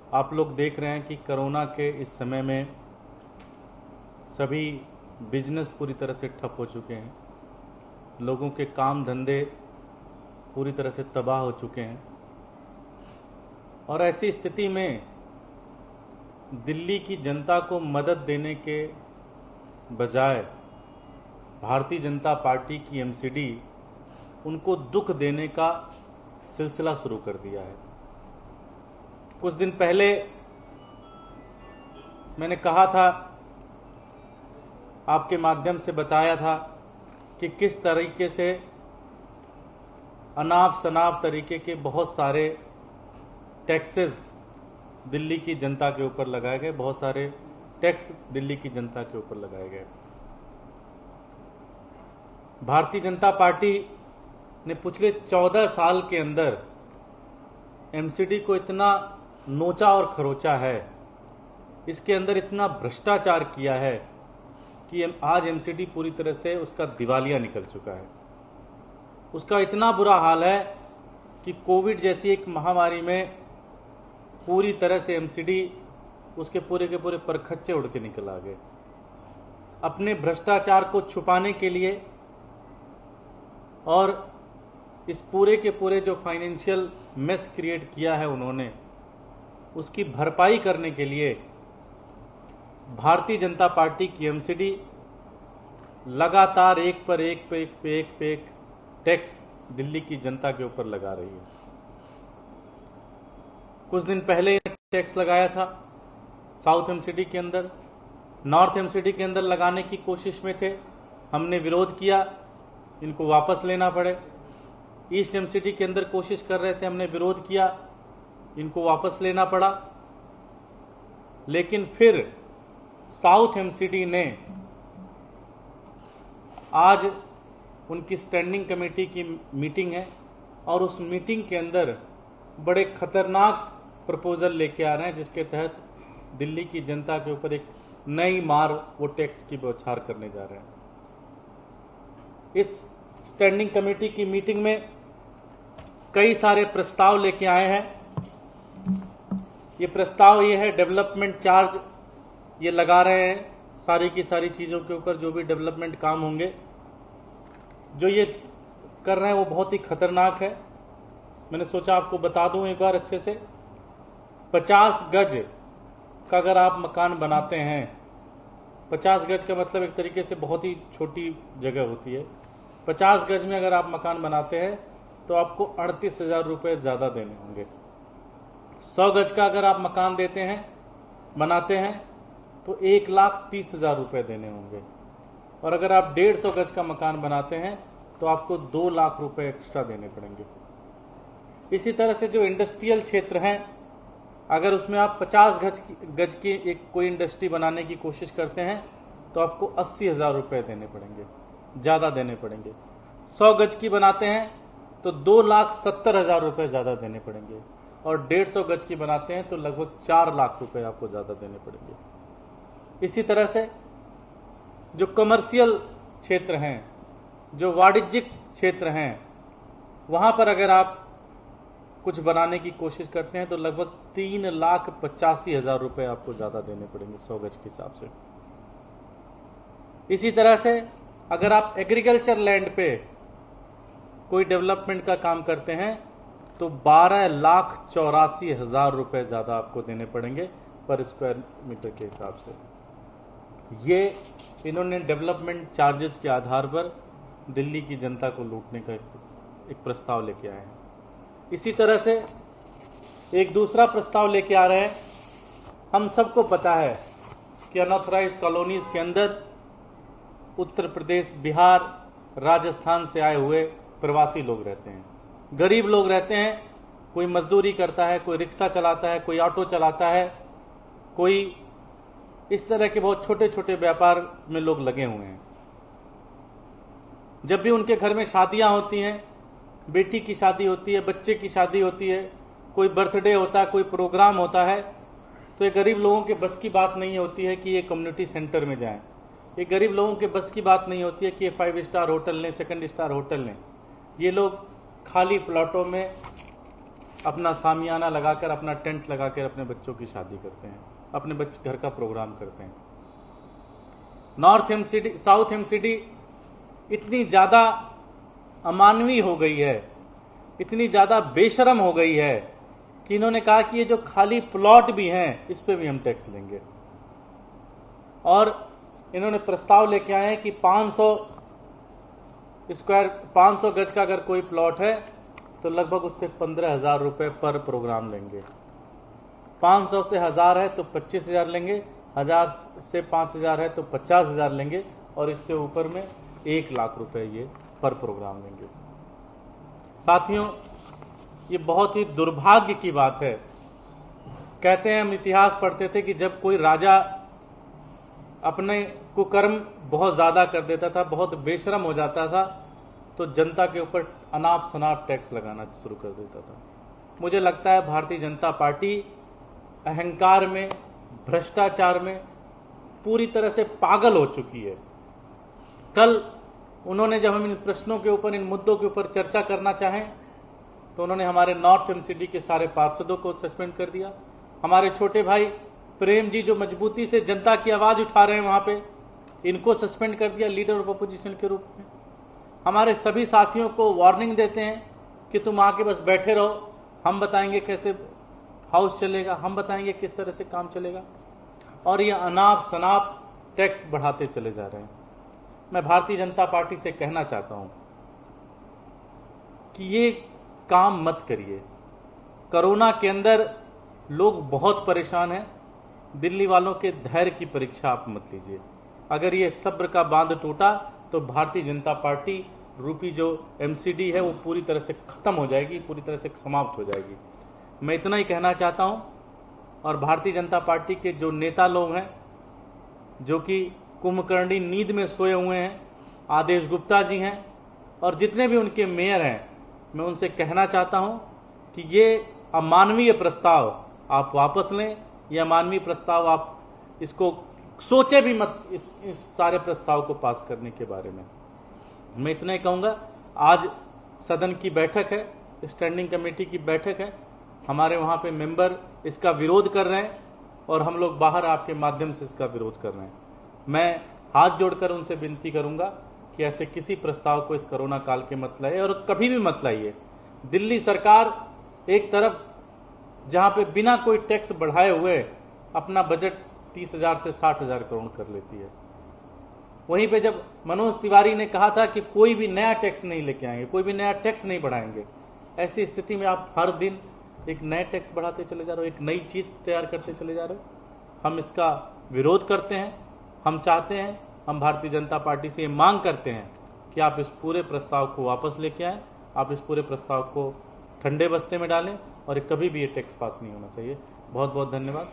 आप लोग देख रहे हैं कि कोरोना के इस समय में सभी बिजनेस पूरी तरह से ठप हो चुके हैं, लोगों के काम धंधे पूरी तरह से तबाह हो चुके हैं। और ऐसी स्थिति में दिल्ली की जनता को मदद देने के बजाय भारतीय जनता पार्टी की एमसीडी उनको दुख देने का सिलसिला शुरू कर दिया है। कुछ दिन पहले मैंने कहा था, आपके माध्यम से बताया था कि किस तरीके से अनाप शनाप तरीके के बहुत सारे टैक्सेस दिल्ली की जनता के ऊपर लगाए गए, बहुत सारे टैक्स दिल्ली की जनता के ऊपर लगाए गए। भारतीय जनता पार्टी ने पिछले 14 साल के अंदर एमसीडी को इतना नोचा और खरोचा है, इसके अंदर इतना भ्रष्टाचार किया है कि आज एमसीडी पूरी तरह से उसका दिवालिया निकल चुका है। उसका इतना बुरा हाल है कि कोविड जैसी एक महामारी में पूरी तरह से एमसीडी उसके पूरे के पूरे परखच्चे उड़ के निकल आ गए। अपने भ्रष्टाचार को छुपाने के लिए और इस पूरे के पूरे जो फाइनेंशियल मेस क्रिएट किया है उन्होंने, उसकी भरपाई करने के लिए भारतीय जनता पार्टी की एमसीडी लगातार एक पर एक टैक्स दिल्ली की जनता के ऊपर लगा रही है। कुछ दिन पहले टैक्स लगाया था साउथ एमसीडी के अंदर, नॉर्थ एमसीडी के अंदर लगाने की कोशिश में थे, हमने विरोध किया, इनको वापस लेना पड़े। ईस्ट एमसीडी के अंदर कोशिश कर रहे थे, हमने विरोध किया, इनको वापस लेना पड़ा। लेकिन फिर साउथ एमसीडी ने आज उनकी स्टैंडिंग कमेटी की मीटिंग है और उस मीटिंग के अंदर बड़े खतरनाक प्रपोजल लेके आ रहे हैं, जिसके तहत दिल्ली की जनता के ऊपर एक नई मार वो टैक्स की बौछार करने जा रहे हैं। इस स्टैंडिंग कमेटी की मीटिंग में कई सारे प्रस्ताव लेके आए हैं। ये प्रस्ताव ये है, डेवलपमेंट चार्ज ये लगा रहे हैं सारी की सारी चीज़ों के ऊपर, जो भी डेवलपमेंट काम होंगे जो ये कर रहे हैं वो बहुत ही खतरनाक है। मैंने सोचा आपको बता दूं एक बार अच्छे से। 50 गज का अगर आप मकान बनाते हैं, 50 गज का मतलब एक तरीके से बहुत ही छोटी जगह होती है। 50 गज में अगर आप मकान बनाते हैं तो आपको 38,000 रुपये ज़्यादा देने होंगे। 100 गज का अगर आप मकान देते हैं, बनाते हैं, तो 1,30,000 रुपये देने होंगे। और अगर आप 150 गज का मकान बनाते हैं तो आपको 2 लाख रुपये एक्स्ट्रा देने पड़ेंगे। इसी तरह से जो इंडस्ट्रियल क्षेत्र हैं, अगर उसमें आप 50 गज की एक कोई इंडस्ट्री बनाने की कोशिश करते हैं तो आपको 80,000 रुपये देने पड़ेंगे, ज़्यादा देने पड़ेंगे। 100 गज की बनाते हैं तो 2,70,000 रुपये ज़्यादा देने पड़ेंगे, और 150 गज की बनाते हैं तो लगभग 4 लाख रुपये आपको ज़्यादा देने पड़ेंगे। इसी तरह से जो कमर्शियल क्षेत्र हैं, जो वाणिज्यिक क्षेत्र हैं, वहाँ पर अगर आप कुछ बनाने की कोशिश करते हैं तो लगभग 3,85,000 रुपये आपको ज़्यादा देने पड़ेंगे 100 गज के हिसाब से। इसी तरह से अगर आप एग्रीकल्चर लैंड पे कोई डेवलपमेंट का काम करते हैं तो 12,84,000 रुपये ज़्यादा आपको देने पड़ेंगे पर स्क्वायर मीटर के हिसाब से। ये इन्होंने डेवलपमेंट चार्जेस के आधार पर दिल्ली की जनता को लूटने का एक प्रस्ताव लेके आए हैं। इसी तरह से एक दूसरा प्रस्ताव लेके आ रहे हैं। हम सबको पता है कि अनऑथराइज कॉलोनीज के अंदर उत्तर प्रदेश, बिहार, राजस्थान से आए हुए प्रवासी लोग रहते हैं, गरीब लोग रहते हैं। कोई मजदूरी करता है, कोई रिक्शा चलाता है, कोई ऑटो चलाता है, कोई इस तरह के बहुत छोटे छोटे व्यापार में लोग लगे हुए हैं। जब भी उनके घर में शादियां होती हैं, बेटी की शादी होती है, बच्चे की शादी होती है, कोई बर्थडे होता है, कोई प्रोग्राम होता है, तो ये गरीब लोगों के बस की बात नहीं होती है कि ये कम्युनिटी सेंटर में जाएं। ये गरीब लोगों के बस की बात नहीं होती है कि ये 5 स्टार होटल लें, 2 स्टार होटल लें। ये लोग खाली प्लॉटों में अपना सामियाना लगाकर, अपना टेंट लगाकर अपने बच्चों की शादी करते हैं, अपने बच्चे घर का प्रोग्राम करते हैं। नॉर्थ एमसीडी, साउथ एमसीडी इतनी ज़्यादा अमानवीय हो गई है, इतनी ज़्यादा बेशरम हो गई है कि इन्होंने कहा कि ये जो खाली प्लॉट भी हैं इस पे भी हम टैक्स लेंगे। और इन्होंने प्रस्ताव लेके आए हैं कि 500 गज का अगर कोई प्लॉट है तो लगभग उससे 15,000 रुपये पर प्रोग्राम लेंगे। 500 से 1000 है तो 25,000 लेंगे, 1000 से 5000 है तो 50,000 लेंगे, और इससे ऊपर में 1 लाख रुपए ये पर प्रोग्राम लेंगे। साथियों, ये बहुत ही दुर्भाग्य की बात है। कहते हैं, हम इतिहास पढ़ते थे कि जब कोई राजा अपने कुकर्म बहुत ज़्यादा कर देता था, बहुत बेशरम हो जाता था, तो जनता के ऊपर अनाप शनाप टैक्स लगाना शुरू कर देता था। मुझे लगता है भारतीय जनता पार्टी अहंकार में, भ्रष्टाचार में पूरी तरह से पागल हो चुकी है। कल उन्होंने जब हम इन प्रश्नों के ऊपर, इन मुद्दों के ऊपर चर्चा करना चाहें तो उन्होंने हमारे नॉर्थ एमसीडी के सारे पार्षदों को सस्पेंड कर दिया। हमारे छोटे भाई प्रेम जी जो मजबूती से जनता की आवाज़ उठा रहे हैं वहाँ पे, इनको सस्पेंड कर दिया लीडर ऑफ अपोजिशन के रूप में। हमारे सभी साथियों को वार्निंग देते हैं कि तुम आके बस बैठे रहो, हम बताएंगे कैसे हाउस चलेगा, हम बताएंगे किस तरह से काम चलेगा, और ये अनाप शनाप टैक्स बढ़ाते चले जा रहे हैं। मैं भारतीय जनता पार्टी से कहना चाहता हूं कि ये काम मत करिए। कोरोना के अंदर लोग बहुत परेशान हैं। दिल्ली वालों के धैर्य की परीक्षा आप मत लीजिए। अगर ये सब्र का बांध टूटा तो भारतीय जनता पार्टी रूपी जो एमसीडी है वो पूरी तरह से खत्म हो जाएगी, पूरी तरह से समाप्त हो जाएगी। मैं इतना ही कहना चाहता हूं। और भारतीय जनता पार्टी के जो नेता लोग हैं जो कि कुंभकर्णी नींद में सोए हुए हैं, आदेश गुप्ता जी हैं और जितने भी उनके मेयर हैं, मैं उनसे कहना चाहता हूं कि ये अमानवीय प्रस्ताव आप वापस लें। यह अमानवीय प्रस्ताव आप इसको सोचे भी मत, इस सारे प्रस्ताव को पास करने के बारे में। मैं इतना ही कहूँगा। आज सदन की बैठक है, स्टैंडिंग कमेटी की बैठक है, हमारे वहाँ पे मेंबर इसका विरोध कर रहे हैं और हम लोग बाहर आपके माध्यम से इसका विरोध कर रहे हैं। मैं हाथ जोड़कर उनसे विनती करूंगा कि ऐसे किसी प्रस्ताव को इस कोरोना काल के मत लाइए और कभी भी मत लाइए। दिल्ली सरकार एक तरफ जहां पे बिना कोई टैक्स बढ़ाए हुए अपना बजट 30,000 से 60,000 करोड़ कर लेती है, वहीं पे जब मनोज तिवारी ने कहा था कि कोई भी नया टैक्स नहीं लेके आएंगे, कोई भी नया टैक्स नहीं बढ़ाएंगे, ऐसी स्थिति में आप हर दिन एक नए टैक्स बढ़ाते चले जा रहे हो, एक नई चीज तैयार करते चले जा रहे हो। हम इसका विरोध करते हैं। हम चाहते हैं, हम भारतीय जनता पार्टी से ये मांग करते हैं कि आप इस पूरे प्रस्ताव को वापस लेके आएं, आप इस पूरे प्रस्ताव को ठंडे बस्ते में डालें और कभी भी ये टैक्स पास नहीं होना चाहिए। बहुत बहुत धन्यवाद।